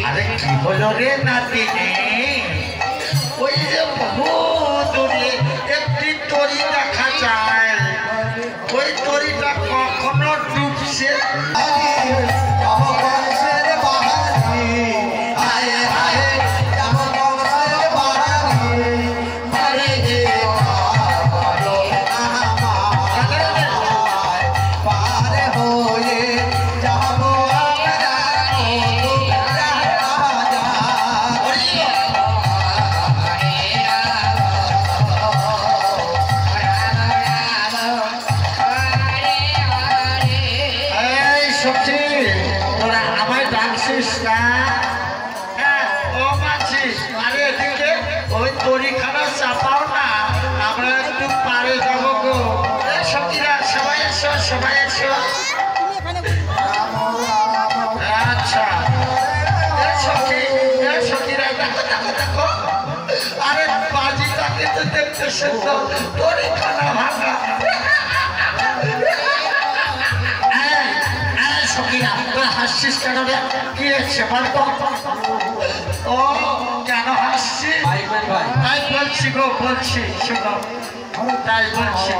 আরে কি হলো রে নাতিনে? ওই যে বহু দূরে একটি তরি দেখা যায়, ওই তরিটা কখনো ডুবছে হাসছিস কেন রে? কি হচ্ছে বলতো? ও কেন হাসছিস? তাই বলছি গো, বলছি শুনো, তাই বলছি।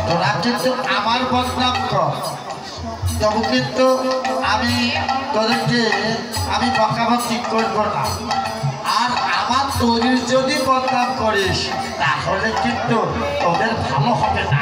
তোরা কিন্তু আমার বদনাম কর, তবু কিন্তু আমি তোদেরকে আমি বকাবকি করবো না। আর আমার তৈরির যদি বদনাম করিস তাহলে কিন্তু তোদের ভালো হবে না।